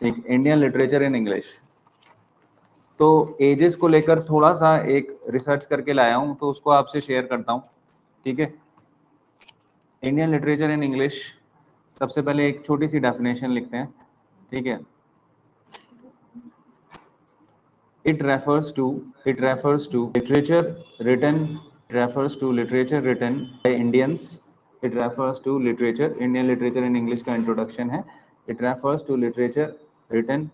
ठीक, Indian literature in English. तो edges को लेकर थोड़ा सा एक रिसर्च करके लाया हूं, तो उसको आपसे शेयर करता हूं। ठीक है, इंडियन लिटरेचर इन इंग्लिश, सबसे पहले एक छोटी सी डेफिनेशन लिखते हैं। ठीक है, it refers to literature written by Indians. It refers to literature, Indian literature in English का introduction है। It refers to literature written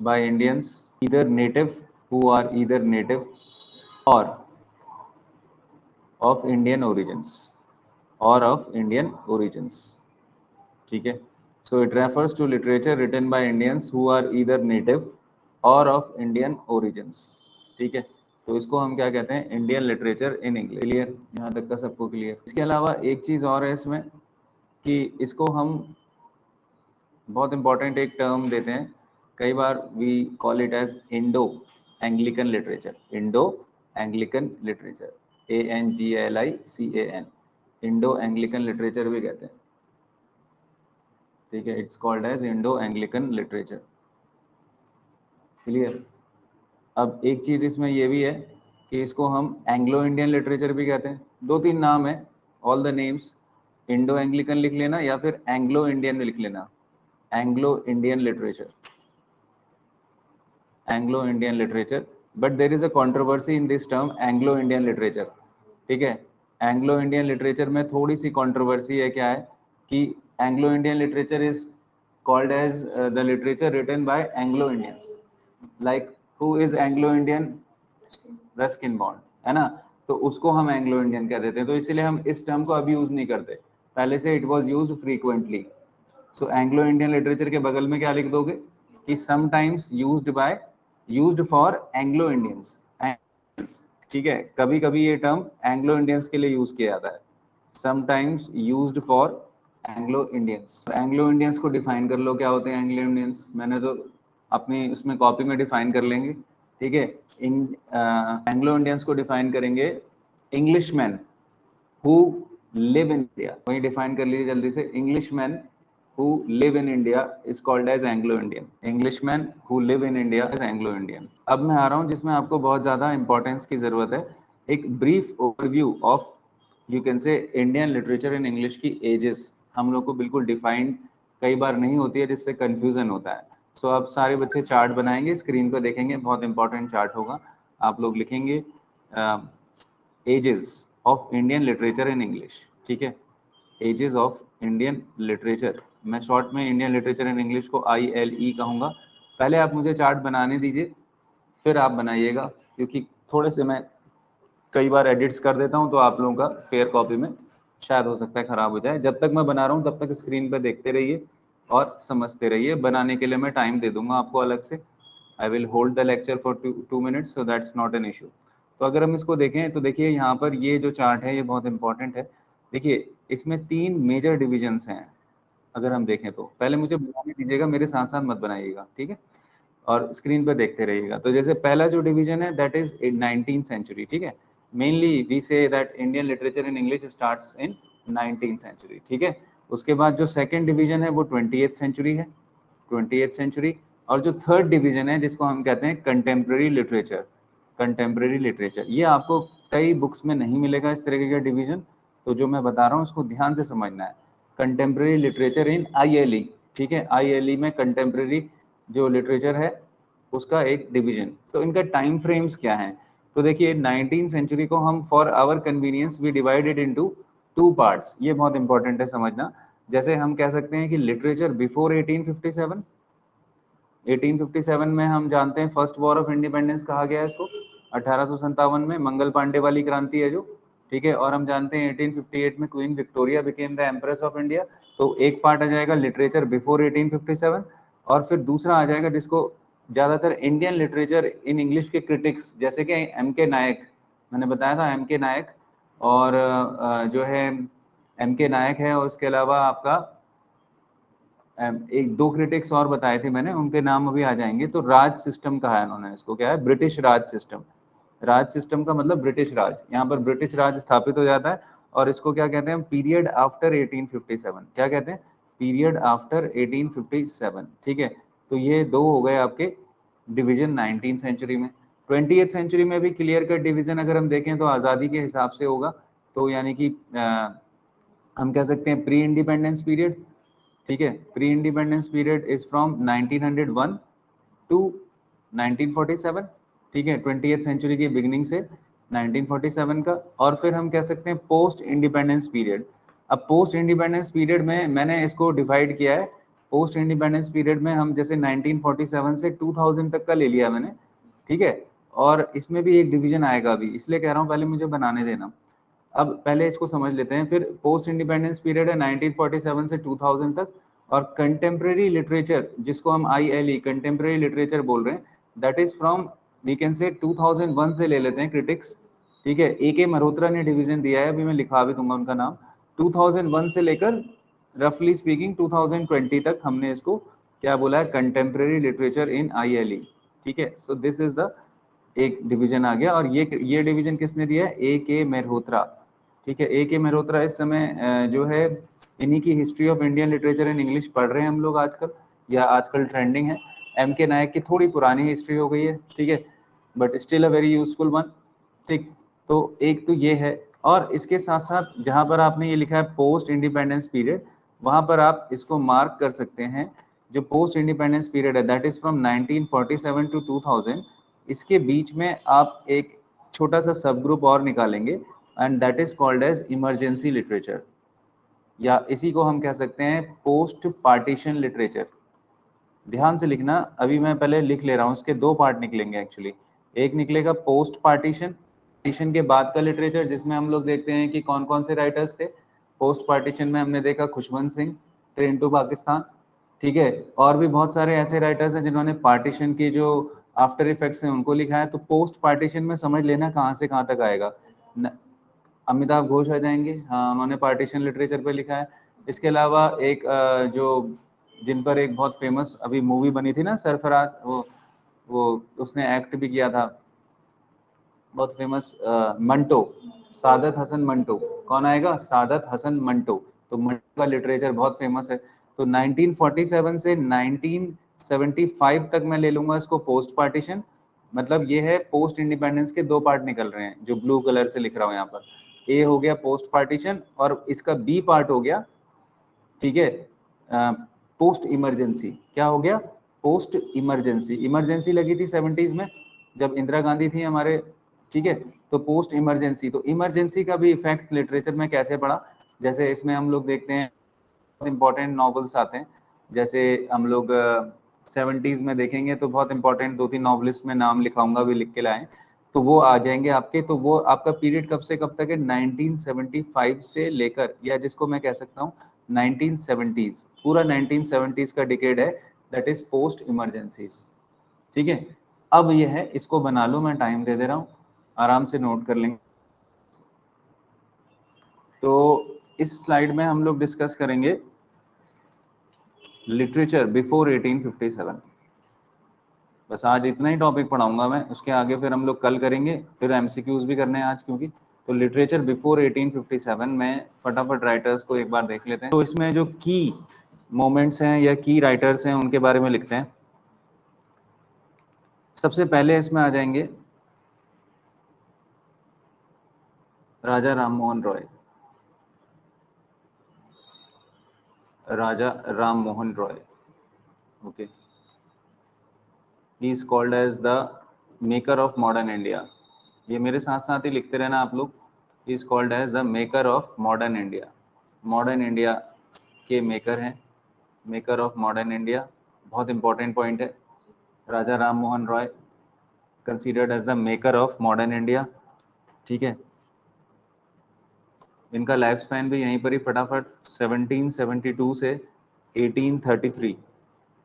by Indians either native, who are either native or of Indian origins, ठीक है। So it refers to literature written by Indians who are either native और of Indian origins. ठीक है, तो इसको हम क्या कहते हैं, Indian literature in English. Clear, यहाँ तक का सबको क्लियर। इसके अलावा एक चीज और है इसमें कि इसको हम बहुत इंपॉर्टेंट एक टर्म देते हैं, कई बार we call it as Indo Anglican literature. Indo Anglican literature, ANGLICAN, Indo Anglican literature भी कहते हैं। ठीक है, it's called as Indo Anglican literature. Clear. अब एक चीज इसमें ये भी है कि इसको हम एंग्लो इंडियन लिटरेचर भी कहते हैं। दो तीन नाम है, all the names, Indo Anglican लिख लेना या फिर एंग्लो इंडियन लिख लेना। Anglo Indian literature, Anglo Indian literature, but there is a controversy in this term Anglo Indian literature. ठीक है, एंग्लो इंडियन लिटरेचर में थोड़ी सी कंट्रोवर्सी है। क्या है कि Anglo Indian literature is called as the literature written by Anglo Indians, like who is Anglo Indian, Ruskin bond, है ना, तो उसको हम एंग्लो इंडियन कह देते हैं। तो इसीलिए हम इस टर्म को अभी यूज नहीं करते, पहले से it was used frequently. So Anglo Indian literature के बगल में क्या लिख दोगे कि sometimes used for Anglo Indians. ठीक है, कभी कभी ये टर्म एंग्लो इंडियंस के लिए यूज किया जाता है, sometimes used for Anglo Indians. Anglo Indians को डिफाइन कर लो, क्या होते हैं एंग्लो इंडियंस, मैंने तो अपनी उसमें कॉपी में डिफाइन कर लेंगे। ठीक है, इन एंग्लो इंडियंस को डिफाइन करेंगे Englishman who live in India. वही डिफाइन कर लीजिए जल्दी से, Englishman who live in India is called as Anglo-Indian. Englishmen who live in India is Anglo-Indian. अब मैं आ रहा हूँ जिसमें आपको बहुत ज़्यादा इंपॉर्टेंस की ज़रूरत है, एक brief overview of you can से इंडियन लिटरेचर इन इंग्लिश की एजेस। हम लोग को बिल्कुल डिफाइंड कई बार नहीं होती है, जिससे कंफ्यूजन होता है। सो अब सारे बच्चे चार्ट बनाएंगे, स्क्रीन पर देखेंगे, बहुत इंपॉर्टेंट चार्ट होगा। आप लोग लिखेंगे ages of Indian literature in English. ठीक है, एजेस ऑफ इंडियन लिटरेचर, मैं शॉर्ट में इंडियन लिटरेचर इन इंग्लिश को ILE कहूँगा। पहले आप मुझे चार्ट बनाने दीजिए, फिर आप बनाइएगा, क्योंकि थोड़े से मैं कई बार एडिट्स कर देता हूँ, तो आप लोगों का फेयर कॉपी में शायद हो सकता है खराब हो जाए। जब तक मैं बना रहा हूँ तब तक स्क्रीन पर देखते रहिए और समझते रहिए। बनाने के लिए मैं टाइम दे दूंगा आपको अलग से, I will hold the lecture for 2 minutes, so that's not an issue. तो अगर हम इसको देखें तो देखिए यहाँ पर ये जो चार्ट है ये बहुत इंपॉर्टेंट है। देखिए इसमें 3 मेजर डिविजन्स हैं। अगर हम देखें तो पहले मुझे बनाने दीजिएगा, मेरे साथ साथ मत बनाइएगा, ठीक है, और स्क्रीन पर देखते रहिएगा। तो जैसे पहला जो डिवीजन है दैट इज 19th सेंचुरी। ठीक है, mainly we say that Indian literature in English starts in 19th century. ठीक है, उसके बाद जो सेकंड डिवीजन है वो 20th सेंचुरी है, 20th सेंचुरी। और जो थर्ड डिवीजन है जिसको हम कहते हैं कंटेम्प्रेरी लिटरेचर, कंटेम्प्रेरी लिटरेचर, ये आपको कई बुक्स में नहीं मिलेगा इस तरीके का डिवीजन। तो जो मैं बता रहा हूँ उसको ध्यान से समझना है, कंटेम्प्रेरी लिटरेचर इन ILE। ठीक है, ILE में कंटेम्प्रेरी जो लिटरेचर है उसका एक डिवीजन। तो इनका टाइम फ्रेम्स क्या है, तो देखिए 19th सेंचुरी को हम for our convenience we divided into 2 parts. ये बहुत इंपॉर्टेंट है समझना। जैसे हम कह सकते हैं कि लिटरेचर बिफोर 1857, 1857 में हम जानते हैं फर्स्ट वॉर ऑफ इंडिपेंडेंस कहा गया है इसको, 1857 में मंगल पांडे वाली क्रांति है जो। ठीक है, और हम जानते हैं 1858 में queen Victoria became the empress of India. तो एक पार्ट आ जाएगा लिटरेचर बिफोर 1857, और फिर दूसरा आ जाएगा जिसको ज्यादातर इंडियन लिटरेचर इन इंग्लिश के क्रिटिक्स, जैसे कि MK नायक, मैंने बताया था MK नायक, और जो है MK नायक है, और उसके अलावा आपका एक 2 क्रिटिक्स और बताए थे मैंने, उनके नाम अभी आ जाएंगे। तो राज सिस्टम कहा है उन्होंने इसको, क्या है, ब्रिटिश राज सिस्टम। राज सिस्टम का मतलब ब्रिटिश राज, यहाँ पर ब्रिटिश राज स्थापित हो जाता है। और इसको क्या कहते हैं, पीरियड आफ्टर 1857। क्या कहते हैं, पीरियड आफ्टर 1857। ठीक है, तो ये दो हो गए आपके डिवीजन 19th सेंचुरी में। 20th सेंचुरी में भी क्लियर कट डिवीजन अगर हम देखें तो आज़ादी के हिसाब से होगा, तो यानी कि हम कह सकते हैं प्री इंडिपेंडेंस पीरियड, ठीक है। Pre independence period is from 1901 to 1947, ठीक है, 20th सेंचुरी की बिगिनिंग से 1947 का। और फिर हम कह सकते हैं पोस्ट इंडिपेंडेंस पीरियड। अब पोस्ट इंडिपेंडेंस पीरियड में मैंने इसको डिवाइड किया है। पोस्ट इंडिपेंडेंस पीरियड में हम जैसे 1947 से 2000 तक का ले लिया मैंने, ठीक है। और इसमें भी एक डिवीजन आएगा अभी, इसलिए कह रहा हूँ पहले मुझे बनाने देना। अब पहले इसको समझ लेते हैं। फिर पोस्ट इंडिपेंडेंस पीरियड है 1947 से 2000 तक। और कंटेम्प्रेरी लिटरेचर, जिसको हम ILE कंटेम्प्रेरी लिटरेचर बोल रहे हैं, that is from we can say 2001 से ले लेते हैं क्रिटिक्स, ठीक है। AK मल्होत्रा ने डिवीजन दिया है, अभी मैं लिखा भी दूंगा उनका नाम। 2001 से लेकर रफली स्पीकिंग 2020 तक हमने इसको क्या बोला है, कंटेम्प्रेरी लिटरेचर इन ILE, ठीक है। सो दिस इज द एक डिवीजन आ गया। और ये डिवीजन किसने दिया है, AK मल्होत्रा, ठीक है। AK मल्होत्रा इस समय जो है इन्हीं की history of Indian literature in English पढ़ रहे हैं हम लोग आजकल, या आजकल ट्रेंडिंग है। MK नायक की थोड़ी पुरानी हिस्ट्री हो गई है, ठीक है, but still a very useful one, ठीक। तो एक तो ये है। और इसके साथ साथ जहां पर आपने ये लिखा है पोस्ट इंडिपेंडेंस पीरियड, वहां पर आप इसको मार्क कर सकते हैं। जो पोस्ट इंडिपेंडेंस पीरियड है दैट इज फ्रॉम 1947 टू 2000, इसके बीच में आप एक छोटा सा सब ग्रुप और निकालेंगे, and that is called as emergency literature, या इसी को हम कह सकते हैं पोस्ट पार्टीशन लिटरेचर। ध्यान से लिखना, अभी मैं पहले लिख ले रहा हूँ, इसके दो पार्ट निकलेंगे एक्चुअली। एक निकलेगा पोस्ट पार्टीशन, पार्टीशन के बाद का लिटरेचर, जिसमें हम लोग देखते हैं कि कौन कौन से राइटर्स थे। पोस्ट पार्टीशन में हमने देखा खुशवंत सिंह, ट्रेन टू पाकिस्तान, ठीक है। और भी बहुत सारे ऐसे राइटर्स हैं जिन्होंने पार्टीशन की जो आफ्टर इफेक्ट्स हैं उनको लिखा है। तो पोस्ट पार्टीशन में समझ लेना कहाँ से कहाँ तक आएगा। अमिताभ घोष आ जाएंगे, हाँ, उन्होंने पार्टीशन लिटरेचर पे लिखा है। इसके अलावा एक जो जिन पर एक बहुत फेमस अभी मूवी बनी थी ना, सरफराज, वो उसने एक्ट भी किया था, बहुत फेमस, मंटो, सादत हसन मंटो। कौन आएगा, सादत हसन मंटो। तो मंटो का लिटरेचर बहुत फेमस है। तो 1947 से 1975 तक मैं ले लूंगा इसको पोस्ट पार्टीशन। मतलब ये है पोस्ट इंडिपेंडेंस के दो पार्ट निकल रहे हैं जो ब्लू कलर से लिख रहा हूँ यहाँ पर। ए हो गया पोस्ट पार्टीशन, और इसका बी पार्ट हो गया, ठीक है, पोस्ट इमरजेंसी। क्या हो गया, पोस्ट इमरजेंसी। इमरजेंसी लगी थी 70s में जब इंदिरा गांधी थी हमारे, ठीक है। तो पोस्ट इमरजेंसी, तो इमरजेंसी का भी इफेक्ट लिटरेचर में कैसे पड़ा, जैसे इसमें हम लोग देखते हैं इंपॉर्टेंट नॉवेल्स आते हैं। जैसे हम लोग 70s में देखेंगे तो बहुत इंपॉर्टेंट दो तीन नॉवलिस्ट में नाम लिखाऊंगा, भी लिख के लाएं, तो वो आ जाएंगे आपके। तो वो आपका पीरियड कब से कब तक है, 1975 से लेकर, या जिसको मैं कह सकता हूँ 1970s, पूरा 1970s का डिकेड है, दैट इज पोस्ट इमरजेंसीज, ठीक है। अब ये है, इसको बना लो, मैं टाइम दे दे रहा हूँ, आराम से नोट कर लेंगे। तो इस स्लाइड में हम लोग डिस्कस करेंगे लिटरेचर बिफोर 1857। बस आज इतना ही टॉपिक पढ़ाऊंगा मैं, उसके आगे फिर हम लोग कल करेंगे, फिर MCQs भी करने हैं आज क्योंकि। तो लिटरेचर बिफोर 1857 में फटाफट राइटर्स को एक बार देख लेते हैं। तो इसमें जो की मोमेंट्स हैं या की राइटर्स हैं उनके बारे में लिखते हैं। सबसे पहले इसमें आ जाएंगे Raja Ram Mohan Roy. Raja Ram Mohan Roy, okay, he is called as the maker of modern India. ये मेरे साथ साथ ही लिखते रहना आप लोग, he is called as the maker of modern India. Modern India के मेकर हैं, मेकर ऑफ मॉडर्न इंडिया, बहुत इंपॉर्टेंट पॉइंट है। Raja Ram Mohan Roy considered as the maker of modern India, ठीक है। इनका लाइफ स्पैन भी यहीं पर ही फटाफट 1772 से 1833।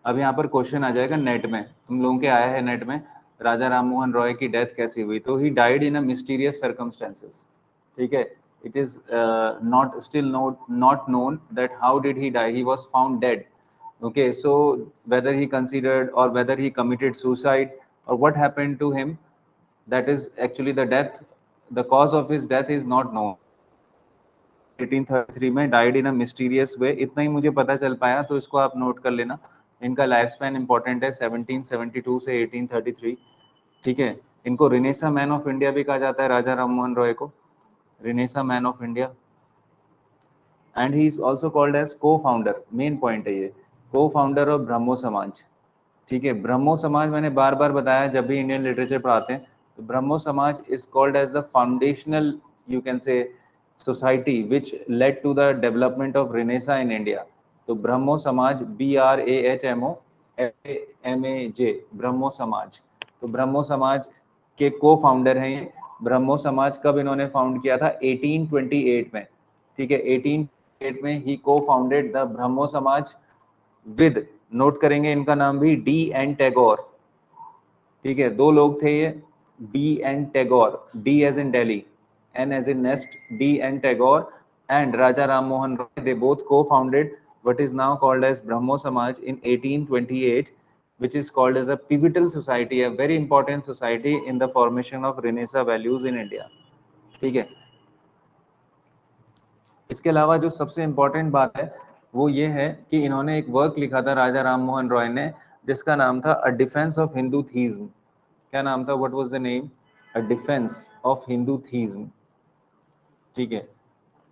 अब यहाँ पर क्वेश्चन आ जाएगा नेट में, तुम लोगों के आया है नेट में, राजा राम मोहन रॉय की डेथ कैसी हुई। तो he died in a mysterious circumstances, ठीक है। It is not still not known that how did he die, he was found dead, okay. So whether he considered or whether he committed suicide or what happened to him, that is actually the death, the cause of his death is not known। 1833 में died in a mysterious वे, इतना ही मुझे पता चल पाया, तो इसको आप note कर लेना। इनका लाइफ स्पैन इंपॉर्टेंट है 1772 से 1833, ठीक है। इनको रिनेसा मैन ऑफ इंडिया भी कहा जाता है, राजा राम मोहन रॉय को renaissance man of India. And he is also called as co-founder, main point है ये, को फाउंडर ऑफ ब्रह्मो समाज, ठीक है। ब्रह्मो समाज मैंने बार बार बताया जब भी इंडियन लिटरेचर पढ़ाते हैं, तो Brahmo Samaj is called as the foundational, you can say, society which led to the development of renaissance in India. तो ब्रह्मो समाज, BRAHMOSAMAJ, ब्रह्मो समाज। तो ब्रह्मो समाज के को फाउंडर हैं ये। ब्रह्मो समाज कब इन्होंने फाउंड किया था? 1828 में, ठीक है। 1828 में ही को फाउंडेड द ब्रह्मो समाज विद, नोट करेंगे इनका नाम भी, D.N. टैगोर, ठीक है। दो लोग थे ये, D.N. Tagore, D as in Delhi, N as in nest, D.N. Tagore and Raja Ram Mohan Roy, they both co-founded what is now called as Brahmo Samaj in 1828, which is called as a pivotal society, a very important society in the formation of Renaissance values in India, ठीक है। इसके अलावा जो सबसे important बात है वो ये है कि इन्होंने एक वर्क लिखा था राजा राम मोहन रॉय ने, जिसका नाम था a defence of Hindu theism. क्या नाम था? What was the name? A defence of Hindu theism, ठीक है।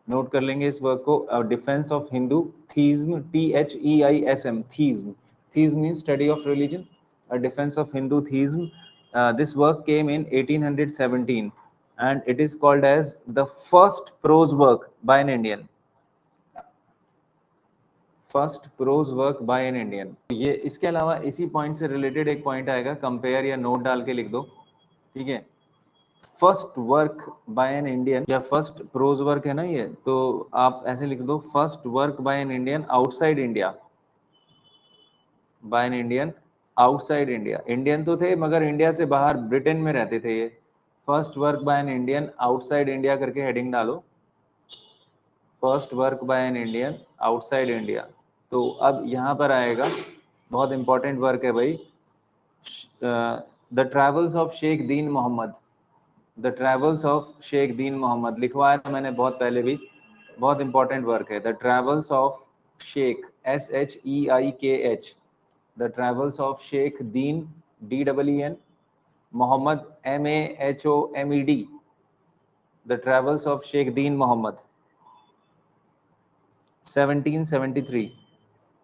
नोट कर लेंगे इस वर्क को, a defence of Hindu theism, THEISM, theism. Theism means study of religion, a defence of Hindu theism. This work came in 1817 and it is called as the first prose work by an Indian, first prose work by an Indian. ये इसके अलावा इसी point से related एक point आएगा, compare या note डाल के लिख दो, ठीक है। First work by an Indian या फर्स्ट प्रोज वर्क है ना ये, तो आप ऐसे लिख दो, first work by an Indian outside India, by an Indian outside India. Indian तो थे मगर इंडिया से बाहर ब्रिटेन में रहते थे ये। First work by an Indian outside India करके हेडिंग डालो, first work by an Indian outside India. तो अब यहाँ पर आएगा, बहुत इंपॉर्टेंट वर्क है भाई, the travels of Sheikh Deen Mohammed, the travels of Sheikh Deen Mohammed, लिखवाया था मैंने बहुत पहले भी, बहुत इंपॉर्टेंट वर्क है, the travels of Sheikh, SHEIKH, the travels of Sheikh Deen, DEEN, Mohammed, MAHOMED, the travels of Sheikh Deen Mohammed,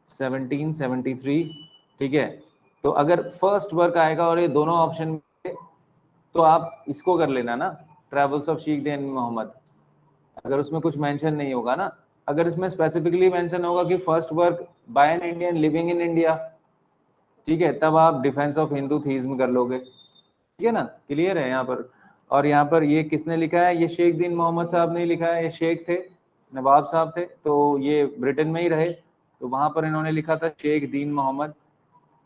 1773, ठीक है। तो अगर फर्स्ट वर्क आएगा और ये दोनों ऑप्शन में, तो आप इसको कर लेना ना, ट्रैवल्स ऑफ शेख दीन मोहम्मद, अगर उसमें कुछ मेंशन नहीं होगा ना। अगर इसमें स्पेसिफिकली मेंशन होगा कि first work by an Indian living in India, ठीक है, तब आप डिफेंस ऑफ हिंदू थीज्म कर लोगे, ठीक है ना, क्लियर है यहाँ पर। और यहाँ पर ये किसने लिखा है? ये शेख दीन मोहम्मद साहब ने लिखा है, ये शेख थे, नवाब साहब थे, तो ये ब्रिटेन में ही रहे, तो वहां पर इन्होंने लिखा था शेख दीन मोहम्मद।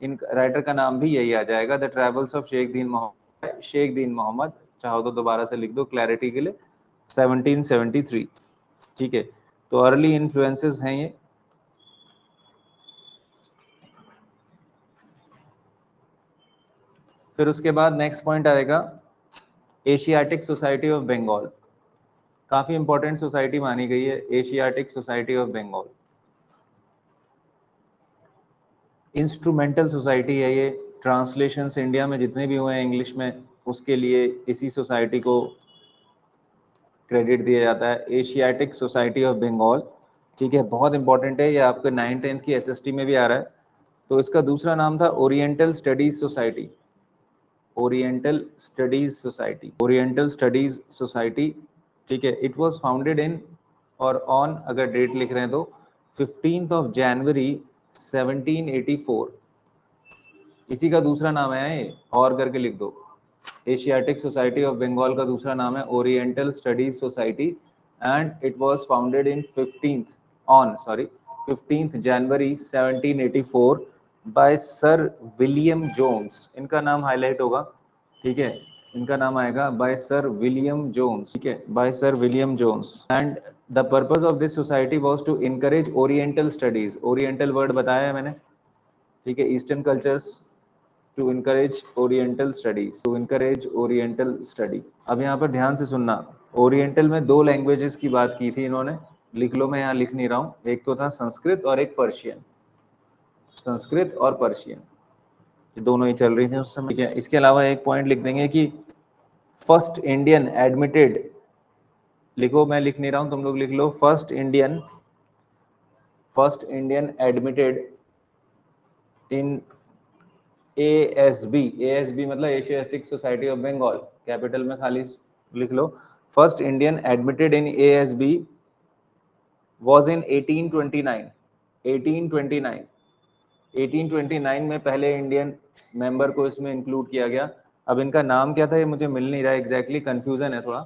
इन राइटर का नाम भी यही आ जाएगा, the travels of Sheikh Deen Mohammad, Sheikh Deen Mohammad, चाहो तो दोबारा से लिख दो क्लैरिटी के लिए, 1773, ठीक है। तो अर्ली इन्फ्लुएंसेस हैं ये। फिर उसके बाद नेक्स्ट पॉइंट आएगा एशियाटिक सोसाइटी ऑफ बंगाल, काफी इंपॉर्टेंट सोसाइटी मानी गई है Asiatic society of Bengal. Instrumental society है ये, ट्रांसलेशंस इंडिया में जितने भी हुए हैं इंग्लिश में, उसके लिए इसी सोसाइटी को क्रेडिट दिया जाता है, एशियाटिक सोसाइटी ऑफ बंगाल, ठीक है। बहुत इंपॉर्टेंट है ये, आपके 9th-10th की SST में भी आ रहा है। तो इसका दूसरा नाम था oriental studies society, oriental studies society, oriental studies society, ठीक है। इट वाज फाउंडेड इन और ऑन, अगर डेट लिख रहे हैं तो 15 जनवरी 1784, इसी का दूसरा नाम है ये, और करके लिख दो, एशियाटिक सोसाइटी ऑफ बंगाल का दूसरा नाम है oriental studies society, and it was founded in 15 January 1784 by sir William Jones. इनका नाम हाईलाइट होगा, ठीक है, इनका नाम आएगा बाय सर विलियम जोन्स, ठीक है, by sir William Jones. And the purpose of this society was to encourage oriental studies, oriental word बताया है मैंने, ठीक है, eastern cultures, to encourage oriental studies, to encourage oriental study. अब यहाँ पर ध्यान से सुनना, ओरिएंटल में दो लैंग्वेजेस की बात की थी इन्होंने, लिख लो, मैं यहाँ लिख नहीं रहा हूँ, एक तो था संस्कृत और एक पर्शियन, संस्कृत और पर्शियन, ये दोनों ही चल रही थी उस समय। ठीक है, इसके अलावा एक पॉइंट लिख देंगे कि फर्स्ट इंडियन एडमिटेड, लिखो, मैं लिख नहीं रहा हूं, तुम लोग लिख लो, first Indian admitted in ASB, ASB मतलब Asiatic society of Bengal, capital में खाली लिख लो, first Indian admitted in ASB was in 1829, 1829, 1829 में पहले इंडियन मेंबर को इसमें इंक्लूड किया गया। अब इनका नाम क्या था ये मुझे मिल नहीं रहा है एग्जैक्टली, कंफ्यूजन है थोड़ा,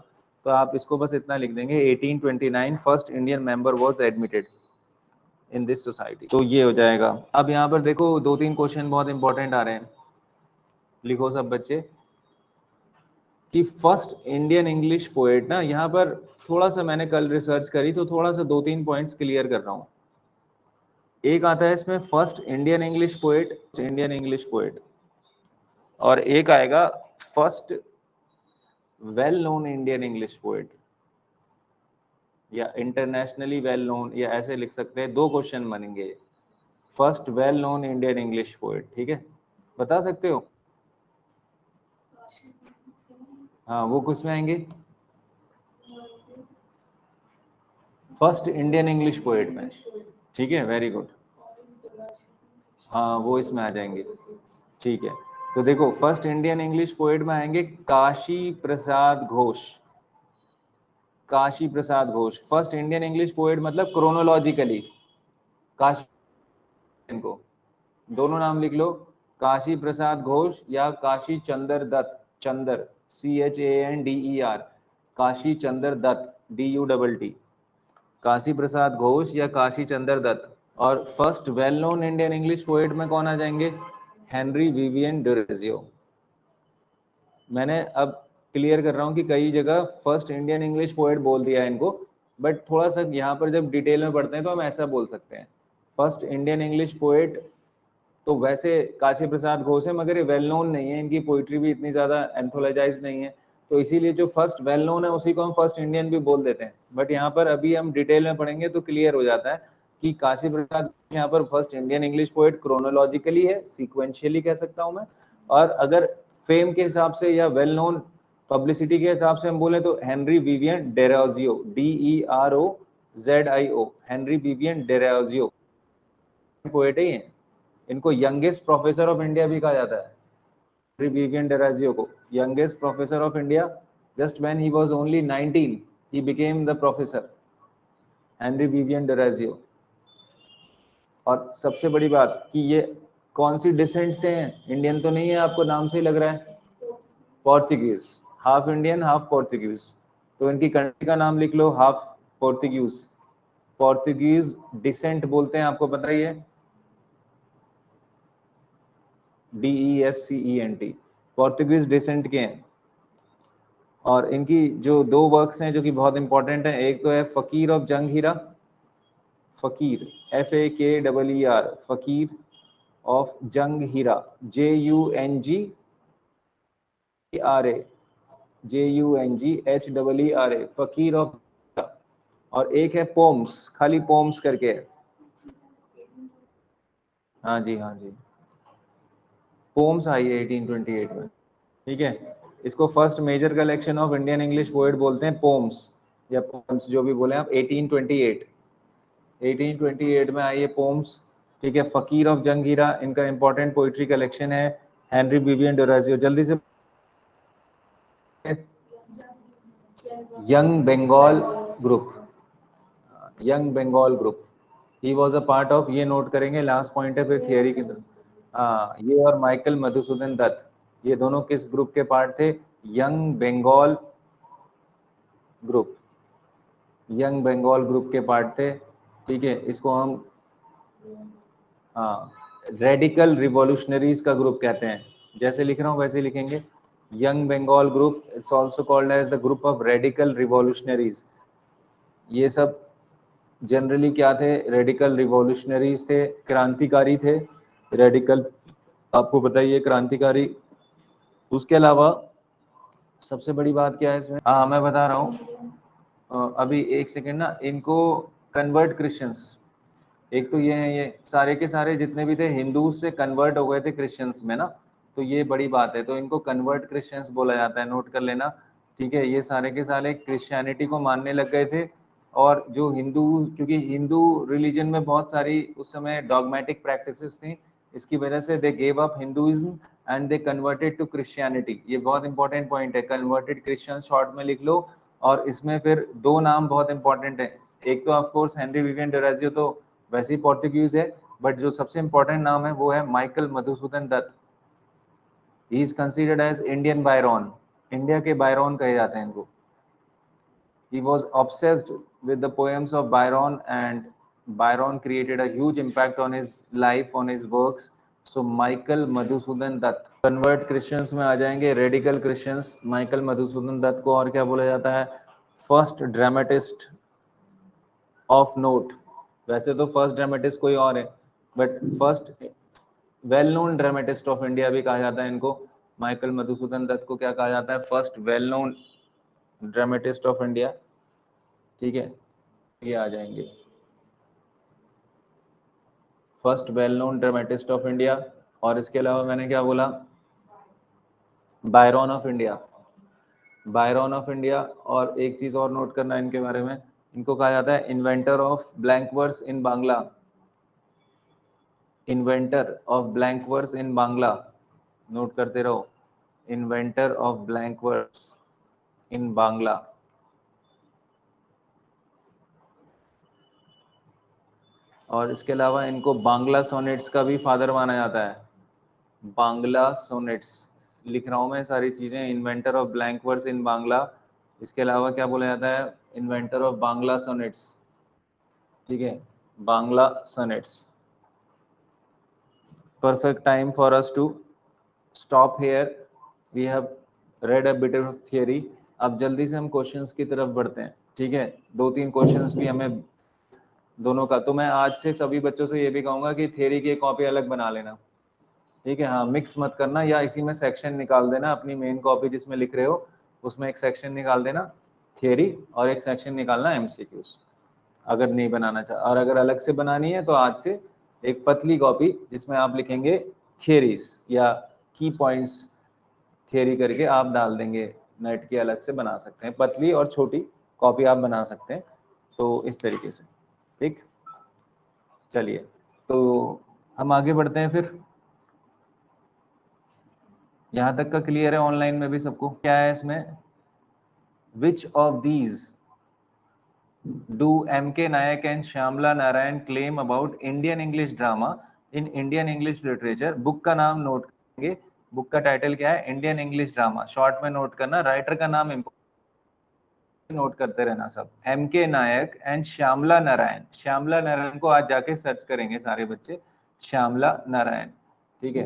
तो आप इसको बस इतना लिख देंगे, 1829 first Indian member was admitted in this society, तो ये हो जाएगा। अब यहाँ पर देखो 2-3 क्वेश्चन बहुत इंपॉर्टेंट आ रहे हैं, लिखो सब बच्चे कि फर्स्ट इंडियन इंग्लिश पोएट ना, यहाँ पर थोड़ा सा मैंने कल रिसर्च करी तो थोड़ा सा 2-3 पॉइंट्स क्लियर कर रहा हूँ। एक आता है इसमें फर्स्ट इंडियन इंग्लिश पोएट, और एक आएगा first well known Indian English poet, या इंटरनेशनली वेल नोन, या ऐसे लिख सकते हैं, 2 क्वेश्चन बनेंगे, first well known Indian English poet, ठीक है, बता सकते हो? हाँ, वो किस में आएंगे? फर्स्ट इंडियन इंग्लिश पोएट में, ठीक है, वेरी गुड, हाँ वो इसमें आ जाएंगे, ठीक है। तो देखो फर्स्ट इंडियन इंग्लिश पोएट में आएंगे Kashi Prasad Ghosh, Kashi Prasad Ghosh, first Indian English poet मतलब क्रोनोलॉजिकली, काशी, इनको दोनों नाम लिख लो, काशी प्रसाद घोष या काशी चंद्र दत्त, चंद्र CHANDER, काशी चंद्र दत्त DUTT, काशी प्रसाद घोष या काशी चंद्र दत्त। और first well known Indian English poet में कौन आ जाएंगे? Henry Vivian Derozio. मैंने अब क्लियर कर रहा हूँ कि कई जगह फर्स्ट इंडियन इंग्लिश पोएट बोल दिया है इनको, बट थोड़ा सा यहाँ पर जब डिटेल में पढ़ते हैं तो हम ऐसा बोल सकते हैं, फर्स्ट इंडियन इंग्लिश पोएट तो वैसे काशी प्रसाद घोष है, मगर ये वेल नोन नहीं है, इनकी पोइट्री भी इतनी ज्यादा एंथोलॉजाइज नहीं है, तो इसीलिए जो फर्स्ट वेल नोन है उसी को हम फर्स्ट इंडियन भी बोल देते हैं। बट यहाँ पर अभी हम डिटेल में पढ़ेंगे तो क्लियर हो जाता है कि काशी प्रसाद यहाँ पर first Indian English poet chronologically है, सीक्वेंशियली कह सकता हूँ मैं, और अगर फेम के हिसाब से या वेल नोन पब्लिसिटी के हिसाब से हम बोले तो Henry Vivian Derozio, DEROZIO, Henry Vivian Derozio poet है। इनको यंगेस्ट प्रोफेसर ऑफ इंडिया भी कहा जाता है, हेनरी विवियन डेरोजियो को youngest professor of India, just when he was only 19 he became the professor, Henry Vivian Derozio. और सबसे बड़ी बात कि ये कौन सी डिसेंट से हैं, इंडियन तो नहीं है, आपको नाम से ही लग रहा है, Portuguese, half Indian half Portuguese, तो इनकी कंट्री का नाम लिख लो, हाफ पोर्तुगीज, पोर्तुगीज डिसेंट बोलते हैं, आपको पता ही है, DESCENT, पोर्तुगीज डिसेंट के हैं। और इनकी जो 2 वर्क्स हैं जो कि बहुत इंपॉर्टेंट है, एक तो है फकीर ऑफ जंगहीरा, फकीर FAKER, फकीर ऑफ जंगहीरा, JUNGHERA, फकीर ऑफ, और एक है पोम्स, खाली पोम्स करके है, हाँ जी हाँ जी, पोम्स आई है 1828 में, ठीक है। इसको first major collection of Indian English poet बोलते हैं, पोम्स या पोम्स जो भी बोले आप, 1828 में आई है पोम्स, ठीक है। फकीर ऑफ जंगीरा इनका इंपॉर्टेंट पोइट्री कलेक्शन है, हेनरी विवियन डोराजियो, जल्दी से, young Bengal group, young Bengal group, he was a part of, ये नोट करेंगे, लास्ट पॉइंट है फिर थियरी की तरफ। हाँ, ये और माइकल मधुसूदन दत्त, ये दोनों किस ग्रुप के पार्ट थे? Young Bengal group, young Bengal group के पार्ट थे, ठीक है। इसको हम हाँ रेडिकल रिवॉल्यूशनरीज का ग्रुप कहते हैं, जैसे लिख रहा हूँ वैसे लिखेंगे, young Bengal group, it's also called as the group of radical revolutionaries. ये सब जनरली क्या थे? रेडिकल रिवॉल्यूशनरीज थे, क्रांतिकारी थे, रेडिकल आपको बताइए क्रांतिकारी। उसके अलावा सबसे बड़ी बात क्या है इसमें, हाँ मैं बता रहा हूँ, अभी एक सेकेंड ना, इनको कन्वर्ट क्रिश्चियंस, एक तो ये है, ये सारे के सारे जितने भी थे हिंदू से कन्वर्ट हो गए थे क्रिश्चियंस में ना, तो ये बड़ी बात है, तो इनको कन्वर्ट क्रिश्चियंस बोला जाता है, नोट कर लेना। ठीक है, ये सारे के सारे क्रिश्चियनिटी को मानने लग गए थे, और जो हिंदू, क्योंकि हिंदू रिलीजन में बहुत सारी उस समय डॉगमेटिक प्रैक्टिसेस थी, इसकी वजह से they gave up Hinduism and they converted to Christianity. ये बहुत इंपॉर्टेंट पॉइंट है, कन्वर्टेड क्रिश्चियन शॉर्ट में लिख लो। और इसमें फिर दो नाम बहुत इंपॉर्टेंट है, एक तो ऑफ कोर्स हेनरी विवियन डोराजियो, तो वैसे ही पोर्टुगीज है, बट जो सबसे इंपॉर्टेंट नाम है वो है Michael Madhusudan Dutt. He is considered as Indian Byron, India के बायरॉन कहे जाते हैं इनको। He was obsessed with the poems of Byron, and Byron created a huge impact on his life, on his works. So Michael Madhusudan Dutt, convert Christians में आ जाएंगे, radical Christians. Michael Madhusudan Dutt को और क्या बोला जाता है? First dramatist of note. वैसे तो फर्स्ट ड्रामेटिस्ट कोई और है, but first well known dramatist of India भी कहा जाता है इनको। माइकल मधुसूदन दत्त को क्या कहा जाता है? First well known dramatist of India. ठीक है, ये आ जाएंगे, first well known dramatist of India. और इसके अलावा मैंने क्या बोला? बायरॉन ऑफ इंडिया, बायरॉन ऑफ इंडिया। और एक चीज और नोट करना इनके बारे में, इनको कहा जाता है inventor of blank verse in Bangla, inventor of blank verse in Bangla, note करते रहो, inventor of blank verse in Bangla. और इसके अलावा इनको बांग्ला सोनेट्स का भी फादर माना जाता है, बांग्ला सोनेट्स। लिख रहा हूं मैं सारी चीजें, inventor of blank verse in Bangla. इसके अलावा क्या बोला जाता है? Inventor of Bangla sonnets. ठीक है, Bangla sonnets. perfect time for us to stop here. We have read a bit of theory. अब जल्दी से हम क्वेश्चंस की तरफ बढ़ते हैं। ठीक है, दो तीन क्वेश्चंस भी हमें दोनों का, तो मैं आज से सभी बच्चों से ये भी कहूंगा कि थियरी की एक कॉपी अलग बना लेना। ठीक है, हाँ, मिक्स मत करना, या इसी में सेक्शन निकाल देना, अपनी मेन कॉपी जिसमें लिख रहे हो उसमें एक सेक्शन निकाल देना थियरी, और एक सेक्शन निकालना एमसीक्यूज, अगर नहीं बनाना चाह। और अगर अलग से बनानी है तो आज से एक पतली कॉपी जिसमें आप लिखेंगे थियरीज या की पॉइंट्स थियरी करके आप डाल देंगे, नेट की अलग से बना सकते हैं, पतली और छोटी कॉपी आप बना सकते हैं। तो इस तरीके से, ठीक, चलिए, तो हम आगे बढ़ते हैं फिर। यहां तक का क्लियर है? ऑनलाइन में भी सबको क्या है इसमें? विच of these do M.K. Nayak and Shyamala Narayan claim about Indian English drama in Indian English literature? Book का नाम नोट करेंगे, बुक का टाइटल क्या है? इंडियन इंग्लिश ड्रामा, शॉर्ट में नोट करना, राइटर का नाम नोट करते रहना सब। M.K. नायक एंड श्यामला नारायण, श्यामला नारायण को आज जाके सर्च करेंगे सारे बच्चे, श्यामला नारायण। ठीक है,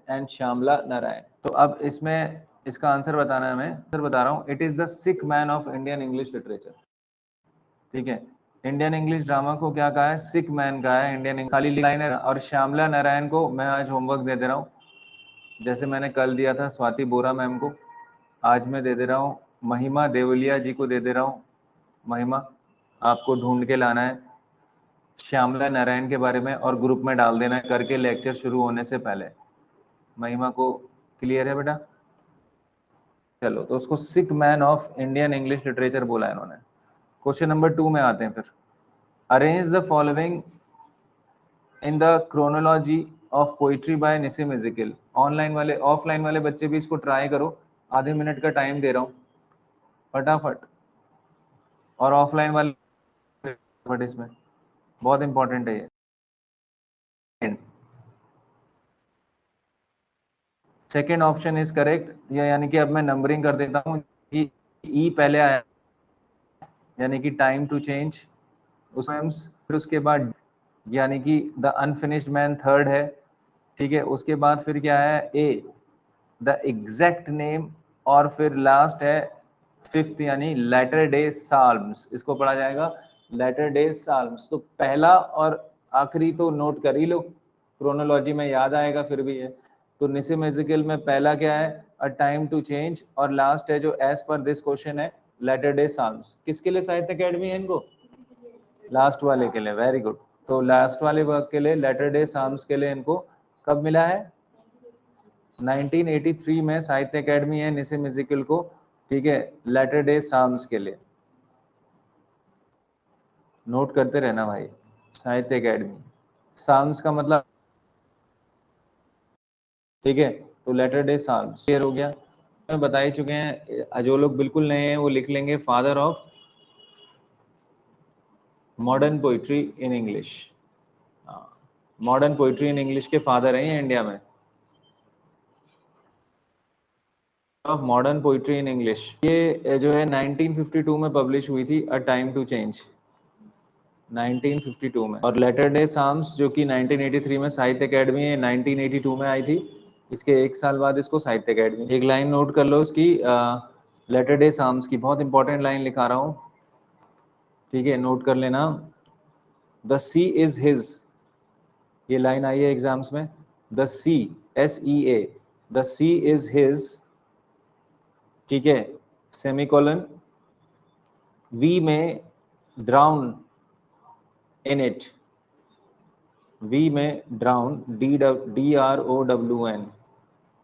एंड श्यामला नारायण। तो अब इसमें इसका आंसर बताना है, मैं आंसर बता रहा हूँ, it is the sick man of Indian English literature. ठीक है, इंडियन इंग्लिश ड्रामा को क्या कहा है? सिक मैन कहा है इंडियन, खाली लाइन है। और श्यामला नारायण को मैं आज होमवर्क दे दे रहा हूँ, जैसे मैंने कल दिया था स्वाति बोरा मैम को, आज मैं दे दे रहा हूँ महिमा देवलिया जी को दे दे रहा हूँ। महिमा, आपको ढूंढ के लाना है श्यामला नारायण के बारे में और ग्रुप में डाल देना है करके, लेक्चर शुरू होने से पहले। महिमा को क्लियर है बेटा? चलो, तो उसको सिक man of Indian English literature बोला है इन्होंने। क्वेश्चन नंबर 2 में आते हैं फिर। Arrange the following in the chronology of poetry by Nissim Ezekiel. Online वाले, ऑफलाइन वाले बच्चे भी इसको ट्राई करो, आधे मिनट का टाइम दे रहा हूँ, फटाफट। और ऑफलाइन वाले फटाफट, इसमें बहुत इंपॉर्टेंट है ये। सेकेंड ऑप्शन इज करेक्ट, यानी कि अब मैं नंबरिंग कर देता हूँ कि ई पहले आया, यानी कि टाइम टू चेंज, फिर उसके बाद यानी कि द अनफिनिश्ड मैन थर्ड है। ठीक है, उसके बाद फिर क्या है? ए, द एग्जैक्ट नेम, और फिर लास्ट है फिफ्थ, यानी लेटर डे साल्म्स, इसको पढ़ा जाएगा लेटर डे साल्म्स। तो पहला और आखिरी तो नोट कर ही लो, क्रोनोलॉजी में याद आएगा फिर भी है। तो निसिम इज़ेकिएल में पहला क्या है? अ टाइम टू चेंज, और लास्ट है जो एज पर दिस क्वेश्चन है लेटर डे साल्म्स। किसके लिए साहित्य अकेडमी है इनको? लास्ट वाले के लिए, वेरी गुड। तो लास्ट वाले वर्क के लिए लेटर डे साम्स के लिए इनको कब मिला है? 1983 में साहित्य अकेडमी है निसिम इजिकल को, ठीक है, लेटर डे साम्स के लिए। नोट करते रहना भाई, साहित्य अकेडमी, साम्स का मतलब, ठीक है। तो लेटर डे साम्स क्लियर हो गया। मैं बता ही चुके हैं, जो लोग बिल्कुल नए हैं वो लिख लेंगे father of modern poetry in English. Modern poetry in English के फादर हैं ये इंडिया में, of modern poetry in English. ये जो है 1952 में पब्लिश हुई थी, अ टाइम टू चेंज, 1952 में। और लेटर डे साम्स जो कि 1983 में साहित्य अकेडमी 1982 में आई थी, इसके एक साल बाद इसको साहित्य अकेडमी। एक लाइन नोट कर लो इसकी, लेटर डे साम्स की, बहुत इंपॉर्टेंट लाइन लिखा रहा हूँ, ठीक है, नोट कर लेना। द सी इज हिज, ये लाइन आई है एग्जाम्स में, the sea, SEA, the sea is his, ठीक है, सेमीकोलन, वी में ड्राउन इन इट, वी में ड्राउन, DROWN,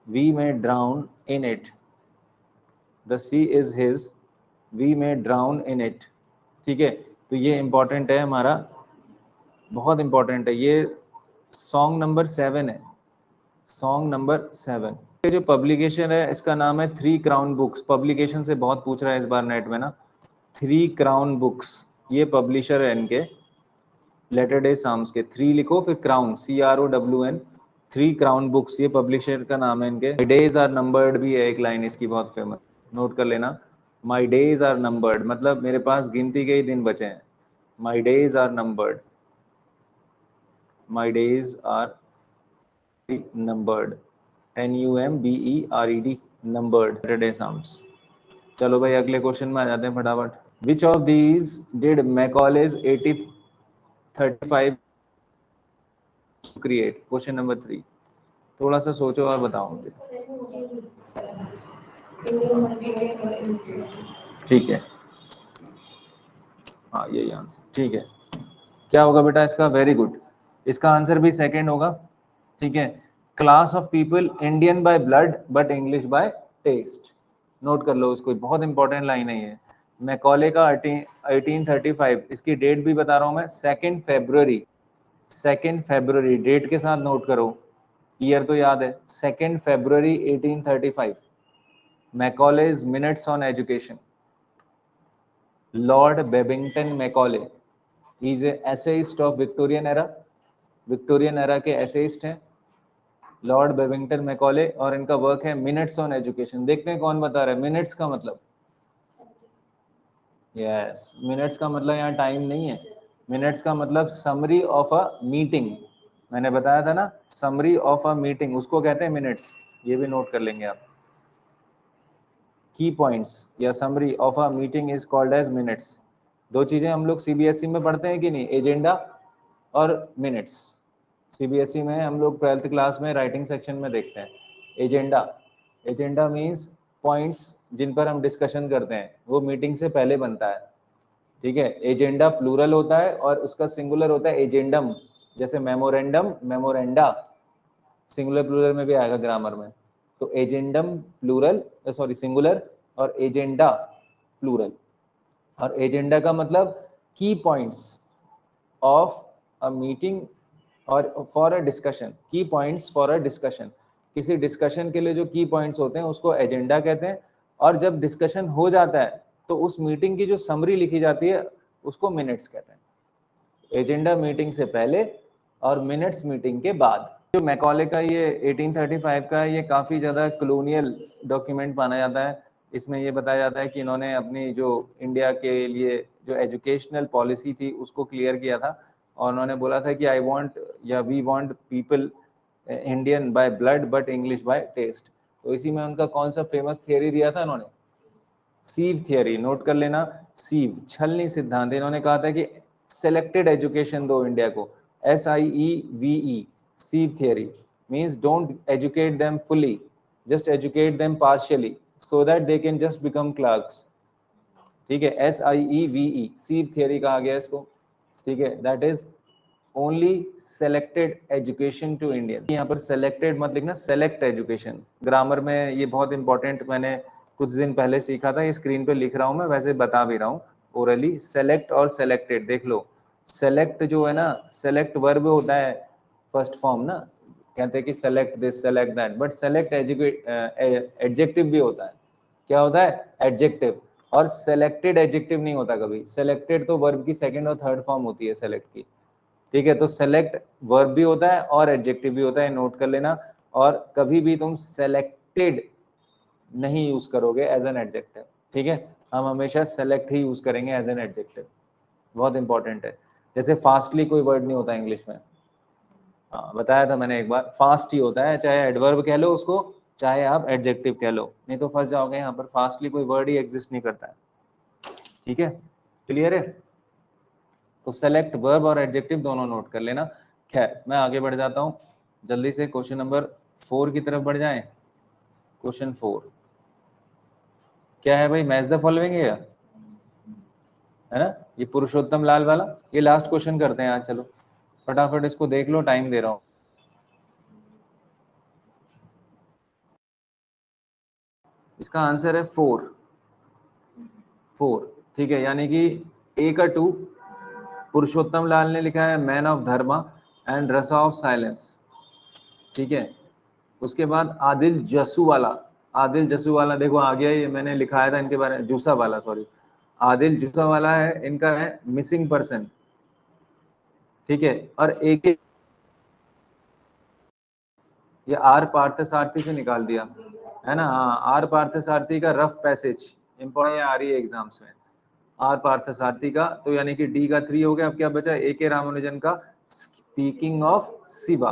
वी में drown in it, the sea is his, we में ड्राउन इन इट, ठीक है। तो ये इंपॉर्टेंट है हमारा, बहुत इंपॉर्टेंट है ये, सॉन्ग नंबर 7 है, सॉन्ग नंबर 7। ये जो पब्लिकेशन है इसका नाम है 3 क्राउन बुक्स, पब्लिकेशन से बहुत पूछ रहा है इस बार नेट में ना, 3 क्राउन बुक्स, ये पब्लिशर है इनके, लेटर डे साम्स के, 3 लिखो फिर क्राउन, CROWN, 3 क्राउन बुक्स, ये पब्लिशर का नाम है इनके। माई डेज आर नंबर्ड भी है एक लाइन इसकी बहुत फेमस, नोट कर लेना, माई डेज आर नंबर्ड मतलब मेरे पास गिनती के ही दिन बचे हैं, my days are numbered, my days are numbered, NUMBERED, numbered, latter day psalms. चलो भाई अगले क्वेश्चन में आ जाते हैं फटाफट। Which of these did Macaulay's 1835 create? Question number 3, थोड़ा सा सोचो और बताओ मुझे। ठीक है, हाँ यही आंसर, ठीक है। क्या होगा बेटा इसका? वेरी गुड, इसका आंसर भी सेकंड होगा, ठीक है। Class of people Indian by blood but English by taste, note कर लो उसको, बहुत इंपॉर्टेंट लाइन है ये। मैकॉले का 1835, इसकी डेट भी बता रहा हूं मैं, 2 फरवरी, 2 फरवरी, डेट के साथ नोट करो, ईयर तो याद है, 2 फरवरी 1835, Macaulay's minutes on education, lord Babington Macaulay, he is essayist of Victorian era, Victorian era के एसेइस्ट हैं लॉर्ड बेबिंगटन मैकॉले, और इनका वर्क है मिनट्स ऑन एजुकेशन। देखते हैं कौन बता रहा है मिनट्स का मतलब। यस, मिनट्स का मतलब यहाँ टाइम नहीं है, मिनट्स का मतलब समरी ऑफ अ मीटिंग, मैंने बताया था ना, समरी ऑफ अ मीटिंग उसको कहते हैं मिनट्स, ये भी नोट कर लेंगे आप। की पॉइंट्स या summary of a meeting is called as minutes. दो चीजें हम लोग CBSE में पढ़ते हैं कि नहीं, एजेंडा और मिनट्स। CBSE में हम लोग 12th क्लास में राइटिंग सेक्शन में देखते हैं एजेंडा, एजेंडा मीन्स पॉइंट्स जिन पर हम डिस्कशन करते हैं, वो मीटिंग से पहले बनता है, ठीक है। एजेंडा प्लूरल होता है और उसका सिंगुलर होता है एजेंडम, जैसे मेमोरेंडम, मेमोरेंडा, सिंगुलर प्लूरल में भी आएगा ग्रामर में। तो एजेंडम प्लूरल, सॉरी सिंगुलर, और एजेंडा प्लूरल। और एजेंडा का मतलब की पॉइंट्स ऑफ अ मीटिंग और फॉर अ डिस्कशन, की पॉइंट्स फॉर अ डिस्कशन, किसी डिस्कशन के लिए जो की पॉइंट्स होते हैं उसको एजेंडा कहते हैं। और जब डिस्कशन हो जाता है तो उस मीटिंग की जो समरी लिखी जाती है उसको मिनट्स कहते हैं। एजेंडा मीटिंग से पहले और मिनट्स मीटिंग के बाद। जो मैकॉले का ये 1835 का है, ये काफी ज्यादा कॉलोनियल डॉक्यूमेंट माना जाता है। इसमें ये बताया जाता है कि इन्होंने अपनी जो इंडिया के लिए जो एजुकेशनल पॉलिसी थी उसको क्लियर किया था, और उन्होंने बोला था कि आई वांट या we want people Indian by blood but English by taste. तो इसी में उनका कौन सा फेमस थियरी दिया था इन्होंने, सीव थियरी, नोट कर लेना, सीव छलनी सिद्धांत। इन्होंने कहा था कि सेलेक्टेड एजुकेशन दो इंडिया को, SIEVE, sieve theory means don't educate them fully, just educate them partially so that they can just become clerks, ठीक है। SIEVE, सीव थियरी कहा गया इसको, ठीक है, that is only selected education to Indian. यहाँ पर सेलेक्टेड मत लिखना, सेलेक्ट एजुकेशन। ग्रामर में ये बहुत इंपॉर्टेंट, मैंने कुछ दिन पहले सीखा था, ये स्क्रीन पे लिख रहा हूँ मैं, वैसे बता भी रहा हूँ ओरली। सेलेक्ट और सेलेक्टेड देख लो। सेलेक्ट जो है ना, सेलेक्ट वर्ब होता है फर्स्ट फॉर्म ना, कहते हैं कि select this select that, but select adjective भी होता है। क्या होता है? एडजेक्टिव। और सेलेक्टेड एडजेक्टिव नहीं होता कभी। सेलेक्टेड तो वर्ब की सेकंड और थर्ड फॉर्म होती है सेलेक्ट की। ठीक है, तो सेलेक्ट वर्ब भी होता है और एडजेक्टिव भी होता है, नोट कर लेना। और कभी भी तुम सेलेक्टेड नहीं यूज करोगे एज एन एडजेक्टिव। ठीक है, हम हमेशा सेलेक्ट ही यूज करेंगे एज एन एडजेक्टिव, बहुत इंपॉर्टेंट है। जैसे फास्टली कोई वर्ड नहीं होता इंग्लिश में, हाँ बताया था मैंने एक बार, फास्ट ही होता है, चाहे एडवर्ब कह लो उसको, चाहे आप एडजेक्टिव कह लो, नहीं तो फंस जाओगे यहाँ पर। फास्टली कोई वर्ड ही एग्जिस्ट नहीं करता है। ठीक है, क्लियर है? तो सेलेक्ट वर्ब और एडजेक्टिव दोनों नोट कर लेना। खैर मैं आगे बढ़ जाता हूँ, जल्दी से क्वेश्चन नंबर 4 की तरफ बढ़ जाएं। क्वेश्चन 4 क्या है भाई? मैच द फॉलोइंग है ना, ये पुरुषोत्तम लाल वाला। ये लास्ट क्वेश्चन करते हैं आज, चलो फटाफट इसको देख लो, टाइम दे रहा हूँ। इसका आंसर है 4। ठीक है, यानी कि ए का 2। पुरुषोत्तम लाल ने लिखा है मैन ऑफ धर्मा एंड रसा ऑफ साइलेंस। ठीक है, उसके बाद आदिल जसू वाला, आदिल जसू वाला देखो आ गया, ये मैंने लिखाया था इनके बारे में, जूसा वाला सॉरी, आदिल जूसा वाला है, इनका है मिसिंग पर्सन। ठीक है, और एक ये आर पार्थसारथी से निकाल दिया है ना, हाँ आर पार्थसारथी का रफ पैसेज इंपॉर्टेंट आ रही है एग्जाम्स में, आर पार्थसारथी का। तो यानी कि डी का 3 हो गया। अब क्या बचा? ए के रामानुजन का speaking of Shiva.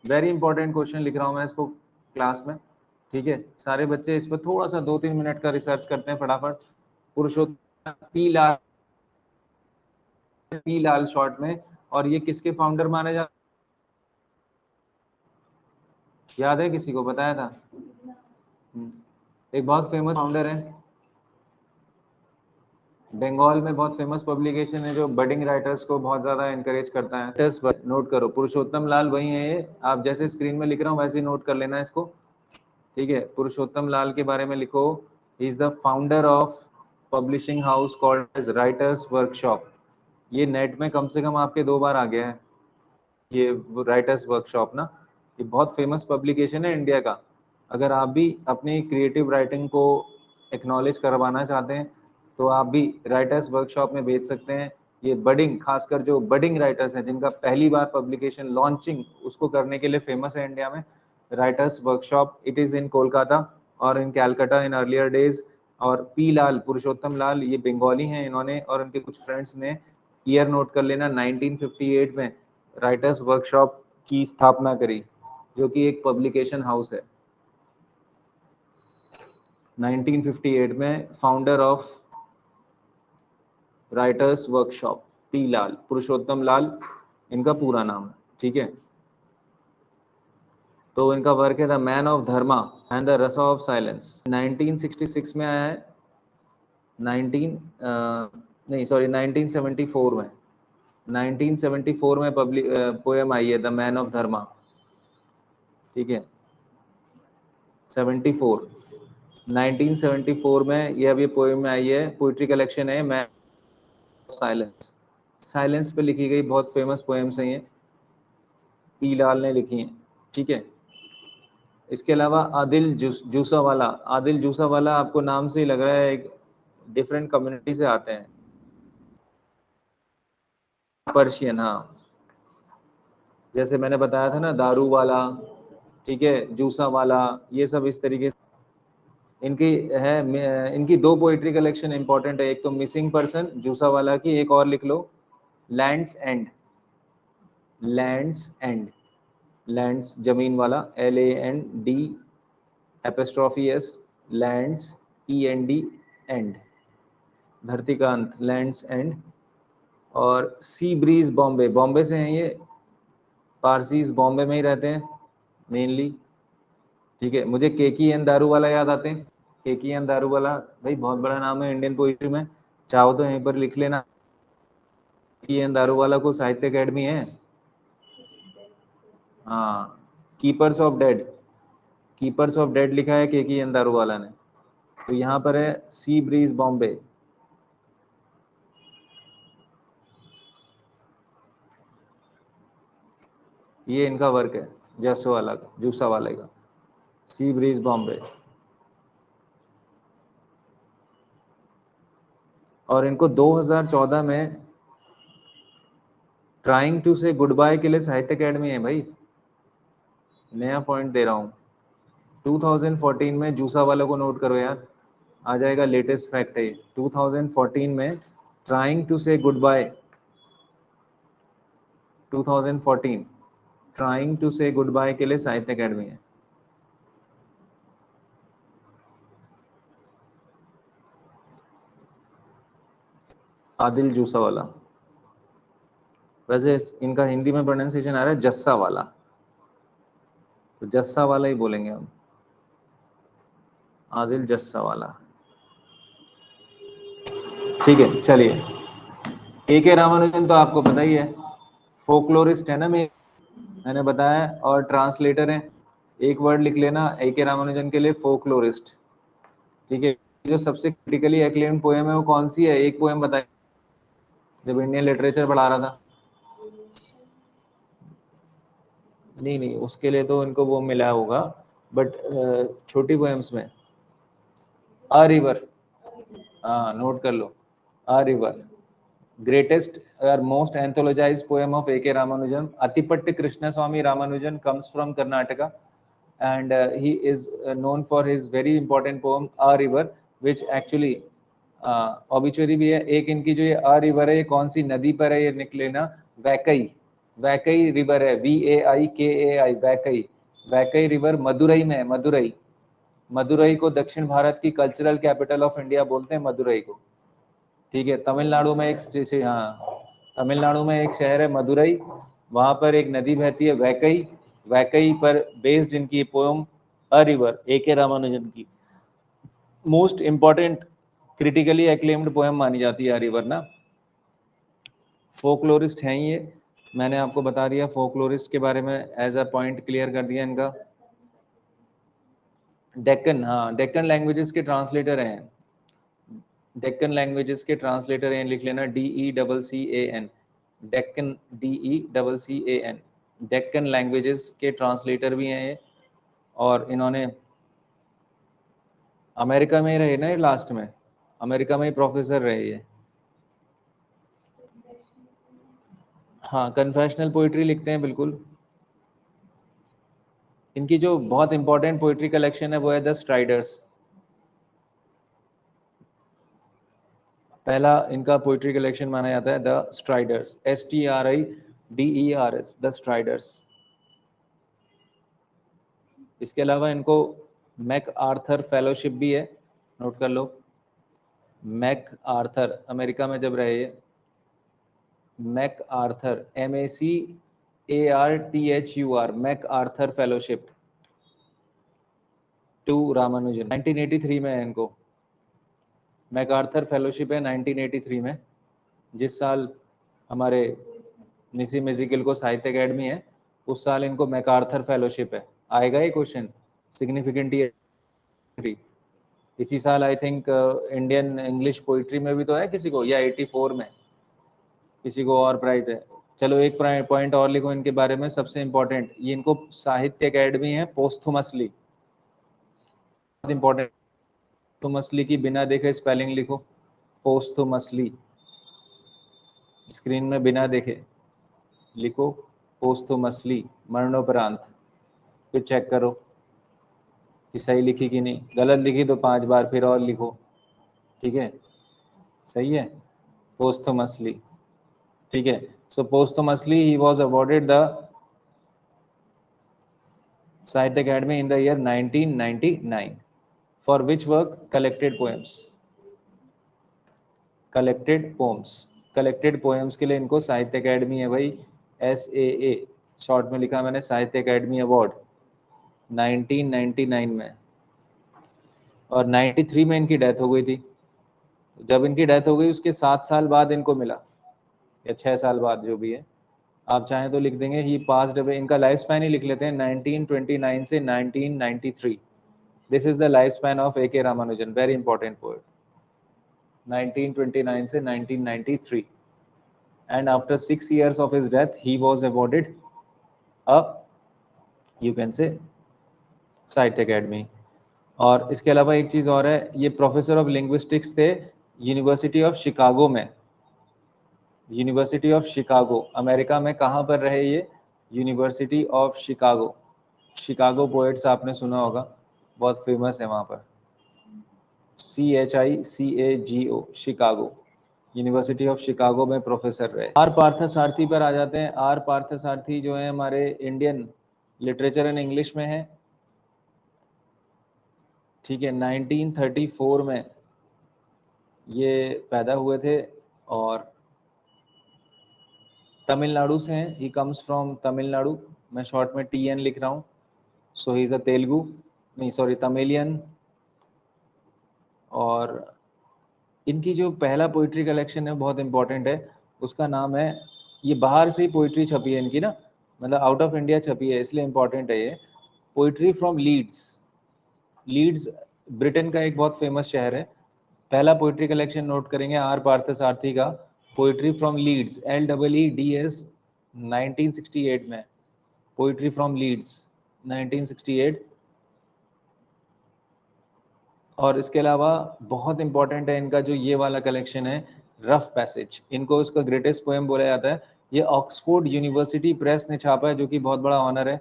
Very important question लिख रहा हूं मैं इसको क्लास में। ठीक है, सारे बच्चे इस पर थोड़ा सा 2-3 मिनट का रिसर्च करते हैं फटाफट। पुरुषोत्तम पी लाल शॉर्ट में, और ये किसके फाउंडर माने जा, याद है किसी को? बताया था एक बहुत फेमस फाउंडर है, बंगाल में बहुत फेमस पब्लिकेशन है जो बडिंग राइटर्स को बहुत ज्यादा एनकरेज करता है। राइटर्स नोट करो, पुरुषोत्तम लाल वही है ये, आप जैसे स्क्रीन में लिख रहा हूँ वैसे ही नोट कर लेना इसको। ठीक है, पुरुषोत्तम लाल के बारे में लिखो, he is the founder of publishing house called as writers workshop. ये नेट में कम से कम आपके 2 बार आ गया है ये राइटर्स वर्कशॉप ना। ये बहुत फेमस पब्लिकेशन है इंडिया का। अगर आप भी अपनी क्रिएटिव राइटिंग को एक्नॉलेज करवाना चाहते हैं तो आप भी राइटर्स वर्कशॉप में भेज सकते हैं। ये बडिंग, खासकर जो बडिंग राइटर्स हैं जिनका पहली बार पब्लिकेशन लॉन्चिंग उसको करने के लिए फेमस है इंडिया में, writers workshop. It is in Kolkata और इन कैलकाटा इन अर्लियर डेज। और पी लाल, पुरुषोत्तम लाल, ये बंगाली हैं इन्होंने और उनके कुछ फ्रेंड्स ने ईयर नोट कर लेना 1958 में राइटर्स वर्कशॉप की स्थापना करी, जो कि एक पब्लिकेशन हाउस है। 1958 में founder of writers workshop P Lal, Purushottam Lal इनका पूरा नाम है। ठीक है, तो इनका वर्क है the man of Dharma and the रसा ऑफ साइलेंस, 1966 में आया है। 19 नहीं सॉरी 1974 में, 1974 में पब्लिक पोएम आई है द मैन ऑफ धर्मा। ठीक है, 74 1974 में ये अभी पोएम में आई है, पोइट्री कलेक्शन है मैन ऑफ साइलेंस। साइलेंस पे लिखी गई बहुत फेमस पोएम्स हैं ये, पी लाल ने लिखी हैं। ठीक है, इसके अलावा आदिल जूसा वाला, आदिल जूसा वाला आपको नाम से ही लग रहा है एक डिफरेंट कम्युनिटी से आते हैं, पर्शियन, हाँ जैसे मैंने बताया था ना दारू वाला, ठीक है जूसा वाला, ये सब इस तरीके से इनकी है। इनकी 2 पोइट्री कलेक्शन इंपॉर्टेंट है, एक तो मिसिंग पर्सन जूसा वाला की, एक और लिख लो lands end, lands end, lands जमीन वाला, LAND apostrophe S, lands END end, धरती का अंत, लैंड्स एंड। और सी ब्रीज बॉम्बे, बॉम्बे से हैं ये, पारसीज बॉम्बे में ही रहते हैं मेनली। ठीक है, मुझे केकी एन दारू वाला याद आते हैं, केकी एन दारू वाला भाई बहुत बड़ा नाम है इंडियन पोइट्री में, चाहो तो यहीं पर लिख लेना। एन दारूवाला को साहित्य अकेडमी है। हाँ, keepers of dead, keepers of dead लिखा है के एन दारूवाला ने। तो यहाँ पर है सी ब्रीज बॉम्बे। ये इनका वर्क है जसवाला का, जूसावाले का, सी ब्रीज बॉम्बे। और इनको 2014 में ट्राइंग टू से गुड बाय के लिए साहित्य अकेडमी है भाई। नया पॉइंट दे रहा हूँ। 2014 में जूसा वालों को नोट करो यार, आ जाएगा, लेटेस्ट फैक्ट है ये। 2014 में ट्राइंग टू से गुड बाय, 2014 ट्राइंग टू से गुड बाय के लिए साहित्य अकेडमी है। आदिल जूसा वाला। वैसे इनका हिंदी में प्रोनाउंसिएशन आ रहा है जस्सा वाला, तो जस्सा वाला ही बोलेंगे हम, आदिल जस्सा वाला। ठीक है, चलिए। ए के रामानुजन तो आपको पता ही है, फोकलोरिस्ट है ना, मैंने बताया, और ट्रांसलेटर है। एक वर्ड लिख लेना ए के रामानुजन के लिए, फोकलोरिस्ट। ठीक है। जो सबसे क्रिटिकली एक्लेम्ड पोएम है वो कौन सी है, एक पोएम बताइए, जब इंडियन लिटरेचर पढ़ा रहा था। नहीं नहीं, उसके लिए तो इनको वो मिला होगा, बट छोटी पोएम्स में अ रिवर, हाँ नोट कर लो, a river. Greatest or most anthologized poem of A.K. Ramanujan. Atipatti Krishnaswamy Ramanujan comes from Karnataka, and he is known for his very important poem A River, which actually obituary भी है। एक इनकी जो ये A River है, ये कौन सी नदी पर है, ये निकले ना, वैकई, वैकई रिवर है, VAIKAI, वैकई। वैकई रिवर मदुरई में है, मदुरई। मदुरई को दक्षिण भारत की कल्चरल कैपिटल ऑफ इंडिया बोलते हैं, मदुरई को। ठीक है, तमिलनाडु में एक, जैसे हाँ, तमिलनाडु में एक शहर है मदुरई, वहां पर एक नदी बहती है वैकई। वैकई पर बेस्ड इनकी पोएम अ रिवर, ए के रामानुजन की most important critically acclaimed poem मानी जाती है अ रिवर ना। फोकलोरिस्ट हैं ये, मैंने आपको बता दिया फोकलोरिस्ट के बारे में, एज अ पॉइंट क्लियर कर दिया इनका। डेक्कन, हाँ, डेक्कन लैंग्वेजेस के ट्रांसलेटर हैं, डेक्कन लैंग्वेजेस के ट्रांसलेटर हैं, लिख लेना DECCAN, Deccan, DECCAN, Deccan languages के ट्रांसलेटर भी हैं ये। और इन्होंने अमेरिका में ही रहे ना, ये लास्ट में अमेरिका में ही प्रोफेसर रहे ये। हाँ, कन्फेशनल पोइट्री लिखते हैं बिल्कुल। इनकी जो बहुत इंपॉर्टेंट पोइट्री कलेक्शन है वो है द स्ट्राइडर्स। पहला इनका पोइट्री कलेक्शन माना जाता है the striders, STRIDERS, the striders. इसके अलावा इनको मैक आर्थर फेलोशिप भी है, नोट कर लो। मैक आर्थर, अमेरिका में जब रहे, MacArthur, MACARTHUR, MacArthur fellowship to Ramanujan, 1983 में है इनको। मैकआर्थर फेलोशिप है 1983 में, जिस साल हमारे निसी मेजिकल को साहित्य अकेडमी है, उस साल इनको मैकआर्थर फेलोशिप है। आएगा ये क्वेश्चन, सिग्निफिकेंट ये। इसी साल I think Indian English poetry में भी तो है किसी को, या 84 में किसी को और प्राइज है। चलो एक पॉइंट और लिखो इनके बारे में, सबसे इंपॉर्टेंट, ये इनको साहित्य अकेडमी है पोस्थुमसली, इंपॉर्टेंट। पोस्थुमसली की बिना देखे स्पेलिंग लिखो, पोस्थुमसली, स्क्रीन में बिना देखे लिखो पोस्थुमसली, मरणोपरांत। फिर चेक करो कि सही लिखी कि नहीं, गलत लिखी तो 5 बार फिर और लिखो। ठीक है, सही है, पोस्थुमसली। ठीक है, सो पोस्थुमसली ही वाज अवॉर्डेड द साहित्य academy in the year 1999 for which work, collected poems, collected poems. Collected poems के लिए इनको साहित्य अकेडमी है भाई, SAA शॉर्ट में लिखा मैंने, साहित्य अकेडमी अवार्ड 1999 में। और 93 में इनकी डेथ हो गई थी। जब इनकी डेथ हो गई उसके 7 साल बाद इनको मिला, या 6 साल बाद, जो भी है आप चाहें तो लिख देंगे ही पास्ड अवे। इनका लाइफ स्पैन ही लिख लेते हैं 1929 से 1993। This is the life span of A.K. Ramanujan, very important poet. 1929 से 1993 and after 6 years of his death he was awarded a, you can say, साहित्य अकेडमी। और इसके अलावा एक चीज और है, ये प्रोफेसर ऑफ लिंग्विस्टिक्स थे यूनिवर्सिटी ऑफ शिकागो में। यूनिवर्सिटी ऑफ शिकागो अमेरिका में कहाँ पर रहे ये? University of Chicago. Chicago poets आपने सुना होगा, बहुत फेमस है वहाँ पर। CHICAGO, Chicago, university of Chicago में प्रोफेसर रहे। आर पार्थसारथी पर आ जाते हैं। आर पार्थसारथी जो है हमारे इंडियन लिटरेचर एंड इंग्लिश में है, ठीक है। 1934 में ये पैदा हुए थे और तमिलनाडु से हैं। ही कम्स फ्रॉम तमिलनाडु, मैं शॉर्ट में TN लिख रहा हूँ। सो ही इज अ तेलुगु, नहीं सॉरी तमिलियन। और इनकी जो पहला पोइट्री कलेक्शन है बहुत इंपॉर्टेंट है, उसका नाम है, ये बाहर से ही पोइट्री छपी है इनकी ना, मतलब आउट ऑफ इंडिया छपी है, इसलिए इंपॉर्टेंट है ये। Poetry from Leeds. Leeds Britain का एक बहुत फेमस शहर है। पहला पोइट्री कलेक्शन नोट करेंगे आर पार्थसारथी का, पोइट्री फ्रॉम लीड्स, LEEDS, 1968 में। Poetry from Leeds 1968। और इसके अलावा बहुत इंपॉर्टेंट है इनका जो ये वाला कलेक्शन है, रफ पैसेज। इनको इसका ग्रेटेस्ट पोएम बोला जाता है। ये ऑक्सफोर्ड यूनिवर्सिटी प्रेस ने छापा है, जो कि बहुत बड़ा ऑनर है।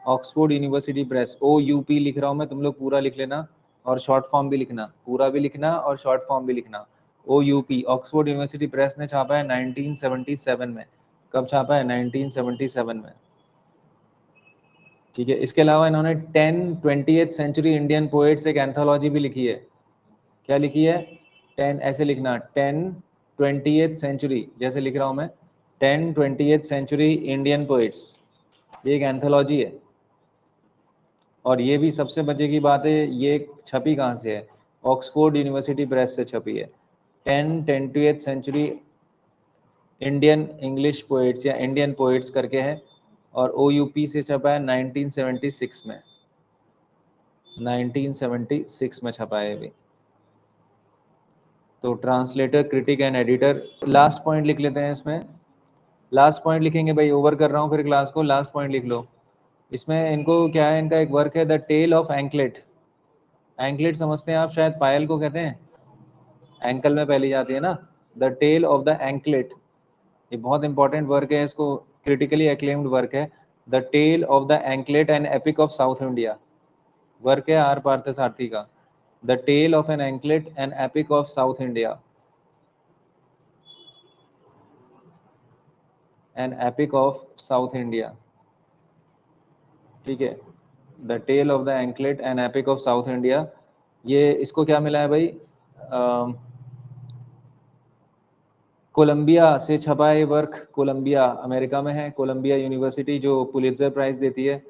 ऑक्सफोर्ड यूनिवर्सिटी प्रेस, OUP लिख रहा हूँ मैं, तुम लोग पूरा लिख लेना और शॉर्ट फॉर्म भी लिखना, पूरा भी लिखना और शॉर्ट फॉर्म भी लिखना। OUP, ऑक्सफोर्ड यूनिवर्सिटी प्रेस ने छापा है 1977 में। कब छापा है? 1977 में, ठीक है। इसके अलावा इन्होंने 20th सेंचुरी इंडियन पोएट्स एक एंथोलॉजी भी लिखी है। क्या लिखी है? 10, ऐसे लिखना, 20th सेंचुरी, जैसे लिख रहा हूं मैं 20th सेंचुरी इंडियन पोएट्स, ये एक एंथोलॉजी है। और ये भी सबसे मजे की बात है, ये छपी कहाँ से है? ऑक्सफोर्ड यूनिवर्सिटी प्रेस से छपी है। 20th century Indian English poets या इंडियन पोएट्स करके है, और OUP से छपा है 1976 में। 1976 में छपा है भी। तो translator, critic and editor. Last point लिख लेते हैं इसमें। लास्ट पॉइंट लिखेंगे भाई, ओवर कर रहा हूँ फिर क्लास को, लास्ट पॉइंट लिख लो। इसमें इनको क्या है, इनका एक वर्क है the tale of anklet. Anklet समझते हैं आप शायद, पायल को कहते हैं, एंकल में पहली जाती है ना। The tale of the anklet, ये बहुत इंपॉर्टेंट वर्क है, इसको क्रिटिकली एक्लेम्ड वर्क है। The tale of the anklet and epic of South India, work है आर पार्थसारथी का। The tale of an anklet and epic of South India, an epic of South India, ठीक है। The tale of the anklet and epic of South India. ये इसको क्या मिला है भाई? कोलंबिया से छपा है वर्क। कोलंबिया अमेरिका में है, कोलंबिया यूनिवर्सिटी जो पुलित्जर प्राइज देती है,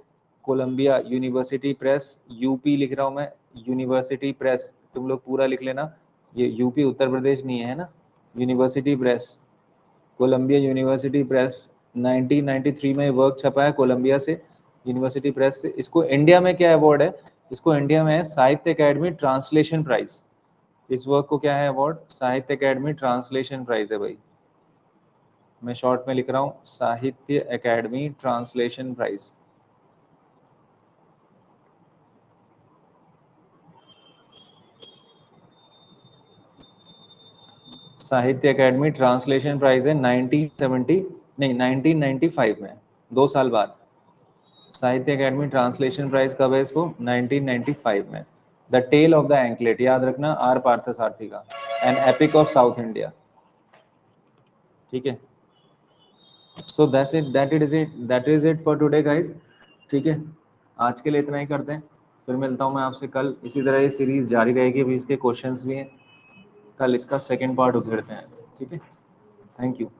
कोलंबिया यूनिवर्सिटी प्रेस। UP लिख रहा हूँ मैं, यूनिवर्सिटी प्रेस, तुम लोग पूरा लिख लेना। ये UP उत्तर प्रदेश नहीं है ना। University press, Columbia university press, 1993 में वर्क छपा है कोलंबिया से, यूनिवर्सिटी प्रेस से। इसको इंडिया में क्या अवार्ड है? इसको इंडिया में साहित्य अकेडमी ट्रांसलेशन प्राइज। इस वर्क को क्या है अवार्ड? साहित्य अकेडमी ट्रांसलेशन प्राइज है भाई। मैं शॉर्ट में लिख रहा हूँ, साहित्य अकेडमी ट्रांसलेशन प्राइज। साहित्य अकेडमी ट्रांसलेशन प्राइज है 1995 में, 2 साल बाद। साहित्य अकेडमी ट्रांसलेशन प्राइज कब है इसको? 1995 में। The tale of the anklet, याद रखना, आर पार्थसारथी का, an epic of South India, ठीक है। So that is it for today guys, ठीक है। आज के लिए इतना ही करते हैं, फिर मिलता हूँ मैं आपसे कल। इसी तरह ये सीरीज जारी रहेगी, अभी इसके क्वेश्चंस भी हैं, कल इसका सेकंड पार्ट उधेड़ते हैं, ठीक है। Thank you.